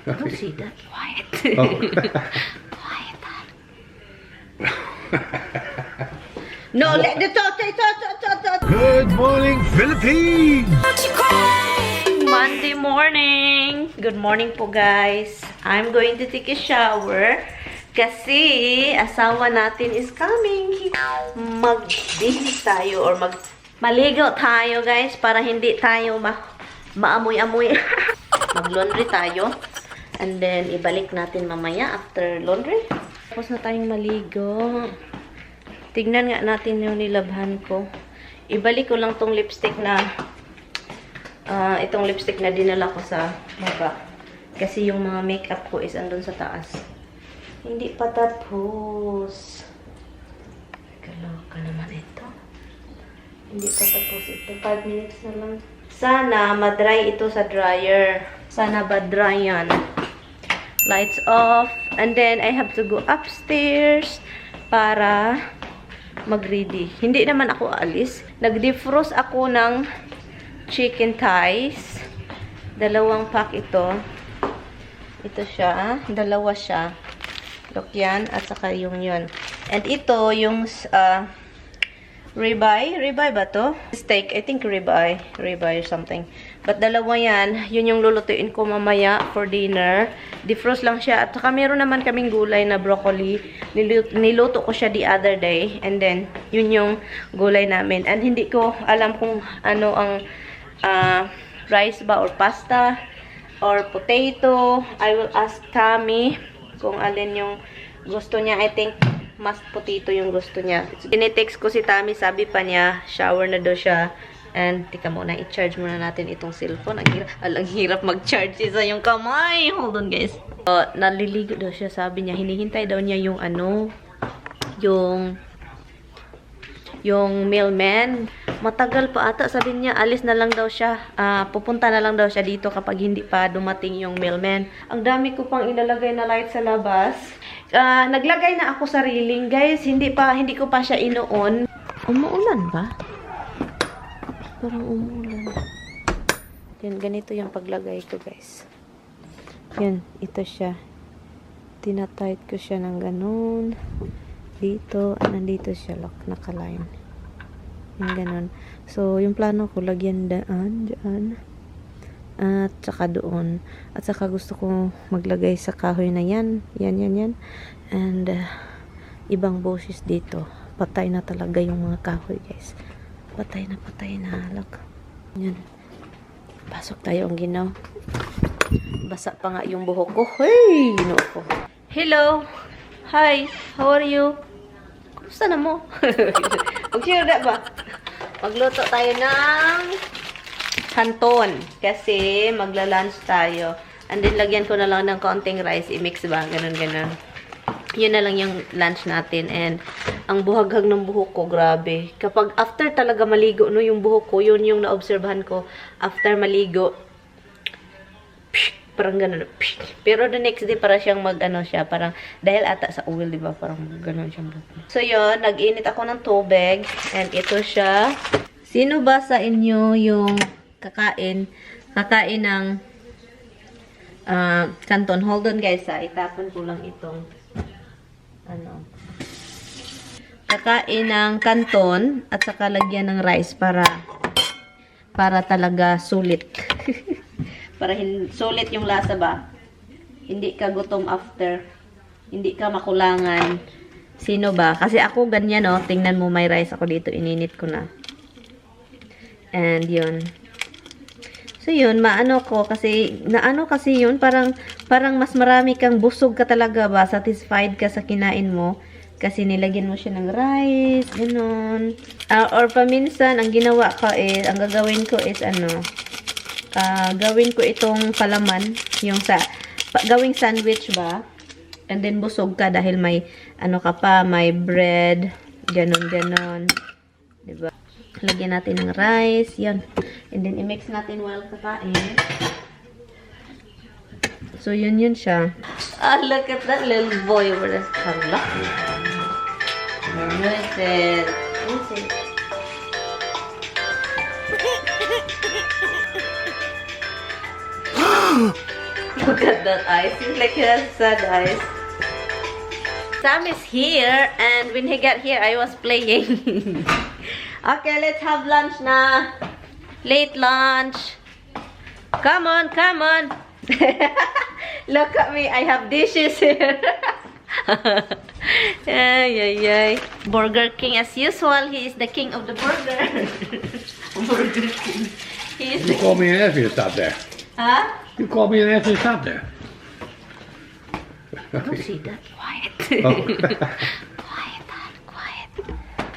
Don't see that. Quiet. Oh. Quiet. No, let the talk. Good morning, Philippines! Monday morning. Good morning po, guys. I'm going to take a shower kasi asawa natin is coming. Mag-bihis tayo or maligo tayo, guys, para hindi tayo maamoy-amoy. Mag-laundry tayo. And then, ibalik natin mamaya after laundry. Tapos na tayong maligo. Tignan nga natin yung nilabhan ko. Ibalik ko lang tong lipstick na itong lipstick na dinala ko sa baba. Kasi yung mga makeup ko is andun sa taas. Hindi pa tapos. Kaloka naman ito. Hindi pa tapos ito. 5 minutes na lang. Sana madry ito sa dryer. Sana ba dry yan. Lights off. And then, I have to go upstairs para mag-ready. Hindi naman ako aalis. Nag-defrost ako ng chicken thighs. 2 pack ito. Ito siya. 2 siya. Look yan. At saka yung yun. And ito, yung ribeye. Ribeye ba to? Steak. I think ribeye. Ribeye or something. But 2 yan. Yun yung lulutuin ko mamaya for dinner. Defrost lang siya. At saka meron naman kaming gulay na broccoli. Niluto ko siya the other day. And then, yun yung gulay namin. And hindi ko alam kung ano ang rice ba or pasta or potato. I will ask Tammy kung alin yung gusto niya. I think mashed potato yung gusto niya. Tinitext ko si Tammy, sabi pa niya, shower na daw siya. And, tika muna, i-charge muna natin itong cellphone. Ang hirap mag-charge isa yung kamay. Hold on, guys. So, naliligo daw siya, sabi niya. Hinihintay daw niya yung yung mailman. Matagal pa ata, sabi niya, alis na lang daw siya. Pupunta na lang daw siya dito kapag hindi pa dumating yung mailman. Ang dami ko pang ilalagay na light sa labas. Naglagay na ako sa railing, guys. Hindi ko pa siya inuon. Umuulan ba? Parang umuulan. Yan, ganito yung paglagay ko, guys. Yan, ito siya. Tinatight ko siya ng ganun. Dito, nandito siya, look, nakaline. Yung ganun. So, yung plano ko, lagyan dyan. At saka doon. At saka gusto ko maglagay sa kahoy na yan. Yan. And, ibang bushes dito. Patay na talaga yung mga kahoy, guys. Patay na. Look. Yan. Pasok tayo ang ginaw. Basa pa nga yung buhok ko. Hey! Ginaw ko. Hello! Hi! How are you? Kumusta na mo? Mag-share na ba? Magluto tayo ng canton. Kasi magla-lunch tayo. And then, lagyan ko na lang ng konting rice. I-mix ba? Ganun. Yun na lang yung lunch natin. And, ang buhaghag ng buhok ko, grabe. Kapag after talaga maligo, no, yung buhok ko, yun yung naobserbahan ko. After maligo, parang ganun. Pero the next day, para siyang siya, parang, dahil ata sa oil, diba? Parang ganun siyang buhok. So, yun, nag-init ako ng tubig. And ito siya. Sino ba sa inyo yung kakain ng canton? Hold on, guys, ha. Itapon ko lang itong kakain ng canton at saka lagyan ng rice para talaga sulit. Para sulit yung lasa ba? Hindi ka gutom after. Hindi ka makulangan. Sino ba? Kasi ako ganyan, no? Tingnan mo, may rice ako dito. Ininit ko na. And yun. So yun, maano ko kasi yun, parang mas marami kang busog ka talaga ba, satisfied ka sa kinain mo kasi nilagyan mo siya ng rice, ganun. Or paminsan ang ginawa ko is, ang gagawin ko is gawin ko itong palaman, yung gawing sandwich ba, and then busog ka dahil may may bread, ganun, diba? Lagyan natin ng rice, yan. And then, i-mix natin while kakain. So, yun siya. Look at that little boy over there. Hala. What is it? Look at that eyes. Seems like he has sad eyes. Sam is here, and when he got here, I was playing. Okay, let's have lunch na. Late lunch. Come on, come on. Look at me. I have dishes here. Ay, ay, ay. Burger King as usual. He is the king of the burger. Burger King. He is You called me and asked me to stop there. Huh? You called me and asked me to stop there. Don't see that. Quiet. Oh. Quiet, hon. Quiet.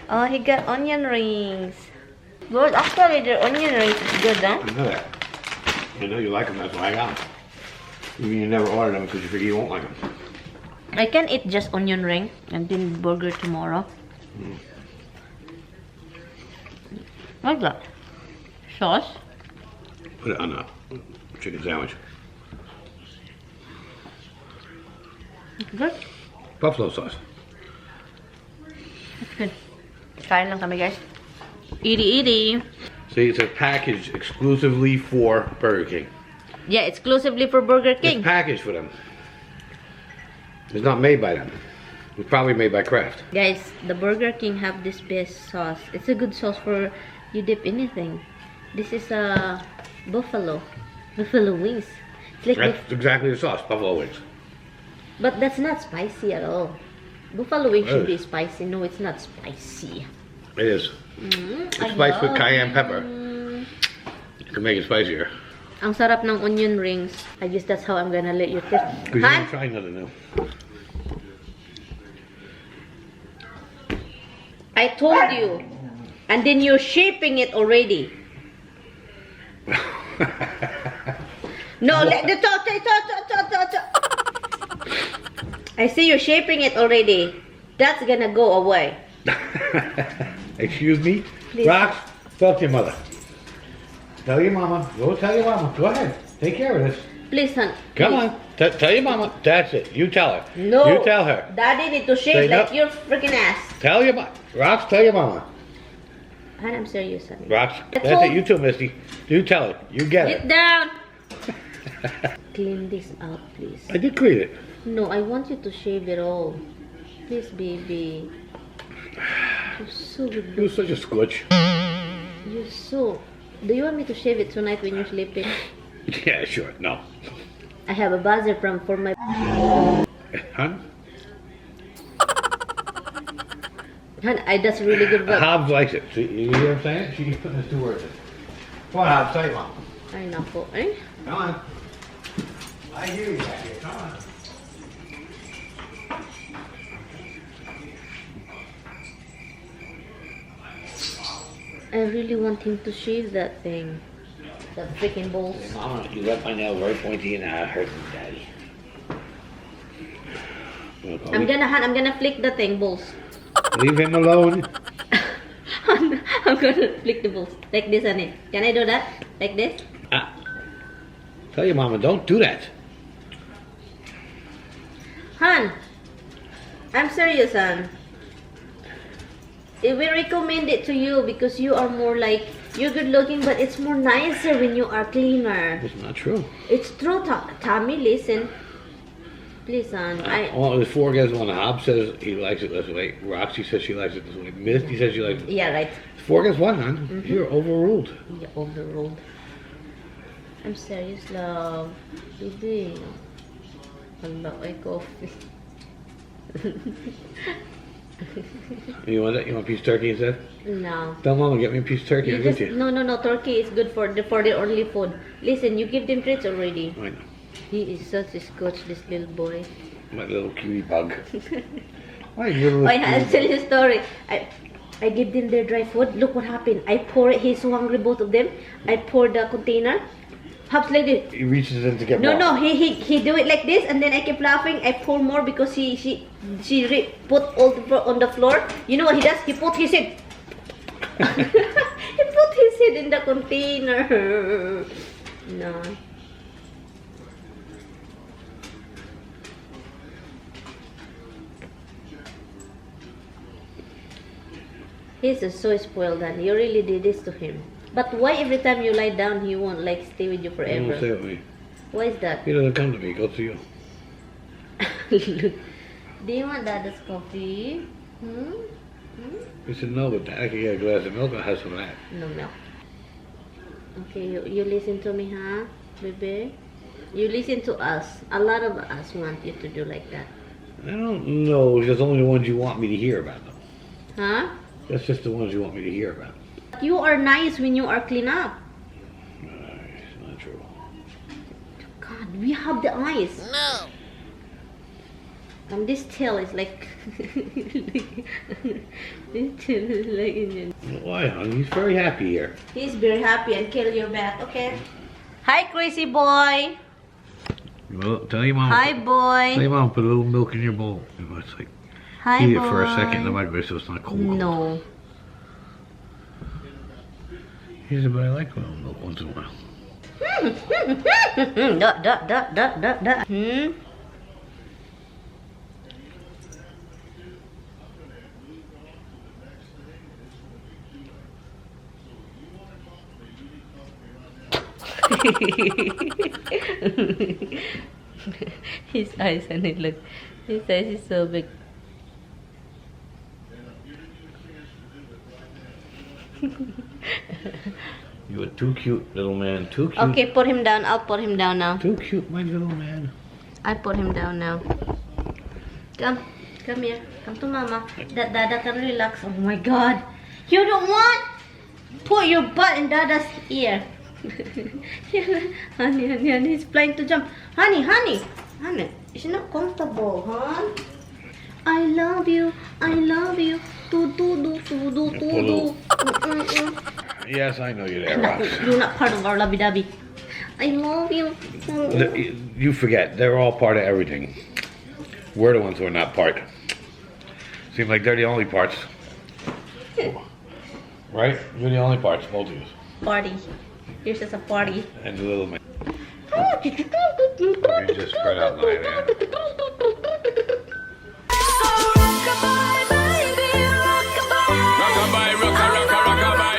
Oh, he got onion rings. Good. Actually, the onion rings is good, huh? I know that. I know you like them, that's why I got them. You mean you never ordered them because you figure you won't like them. I can eat just onion ring and then burger tomorrow. What's that? Sauce? Put it on a chicken sandwich. Good. Buffalo sauce. That's good. Kain lang kami, guys. Edie. See, it's a package exclusively for Burger King. Yeah, exclusively for Burger It's King. packaged for them. It's not made by them. It's probably made by Kraft. Guys, the Burger King have this best sauce. It's a good sauce for you dip anything. This is a buffalo wings. It's like That's exactly the sauce, buffalo wings. but that's not spicy at all. Buffalo wings should be Really? spicy. No, it's not spicy. It is. It's spiced with cayenne pepper. You can make it spicier. Ang sarap ng onion rings. I guess that's how I'm gonna let you taste. Because you Han, can try nothing new. I told you. And then you're shaping it already. No, let the talk. I see you're shaping it already. That's gonna go away. Excuse me? Please. Rox, talk to your mother. Tell your mama. Go tell your mama. Go ahead. Take care of this. Please, son. Come please. on. Tell your mama. That's it. You tell her. No. You tell her. Daddy need to shape Say like no. your freaking ass. Tell your mama. Rox, tell your mama. Han, I'm serious, son. Rox, I that's told- it. You too, Misty. You tell her. You get Get it. down. Clean this out, please. I did clean it. No, I want you to shave it all. Please, baby. You're so good. You were such a squitch. You're so... Do you want me to shave it tonight when you're sleeping? Yeah, sure. No. I have a buzzer for my... Huh? Han, that's really good work. Hobbs likes it. See, you hear what I'm saying? She's putting his 2 words in. Come on, Hobbs. Tell your mama. Ay, nako. Eh? Come on. I hear you back here. Come on. I really want him to shave that thing. That freaking balls. Mama, you left my nail very pointy and I hurt me, Daddy. I'm gonna flick the thing, balls. Leave him alone. I'm gonna flick the balls. Like this, honey. Can I do that? Like this? Ah. Tell your mama, don't do that. Han, I'm serious, Han. We recommend it to you because you are more like, you're good looking, but it's more nicer when you are cleaner. It's not true. It's true, Tommy, listen. Please, son. Well, the 4 guys on. Hobbs says he likes it this way. Roxy says she likes it this way. Misty says she likes it. Yeah, right. 4 guys won, hon. You're overruled. Yeah, overruled. I'm serious, love. Baby. Hala, ay coffee. You want that? You want a piece of turkey instead? No. Tell mama, get me a piece of turkey. You I'll give just, you. no. Turkey is good for the only food. Listen, you give them treats already. I know. He is such a scotch, this little boy. My little cutie bug. Why you little I'll cutie tell bug? you a story. I give them their dry food. Look what happened. I pour it. He's so hungry, both of them. I pour the container. Hops like this. He reaches in to get No, more. no. He do it like this, and then I keep laughing. I pour more because she put all on the floor. You know what he does? He put his head. He put his head in the container. No. He's so spoiled, and you really did this to him. But why every time you lie down, he won't like stay with you Don't forever? say it with me. What is that? He doesn't come to me. He goes to you. Do you want Dada's coffee? He said, no, but I can get a glass of milk and have some of that. No milk. Okay, you listen to me, huh, baby? You listen to us. A lot of us want you to do like that. I don't know. That's only the ones you want me to hear about them. Huh? That's just the ones you want me to hear about. You are nice when you are clean up. It's not true. God, we have the eyes. No. And this tail is like... this tail is like Indian. Why, honey? He's very happy here. He's very happy and kill your bat, okay? Hi, crazy boy. Well, tell your mom. Hi, boy. Tell your mom put a little milk in your bowl. You know, it's like, Hi, eat boy. it for a second in the microwave so it's not cold. No. He said, but I like a little milk once in a while. His eyes, and it look. His eyes is so big. You are too cute, little man. Too cute. Okay, put him down. I'll put him down now. Too cute, my little man. I put him down now. Come here. Come to mama. Dada can relax. Oh my God. You don't want? Put your butt in Dada's ear. honey, he's planning to jump. Honey, it's not comfortable, huh? I love you. Do. Yes, I know you're there, Rox. You're not part of our lovey-dovey. I love you. You forget, they're all part of everything. We're the ones who are not part. Seem like they're the only parts. Right? You're the only parts, both of you. Party. Here's just a party. And the little man. You just spread out like that.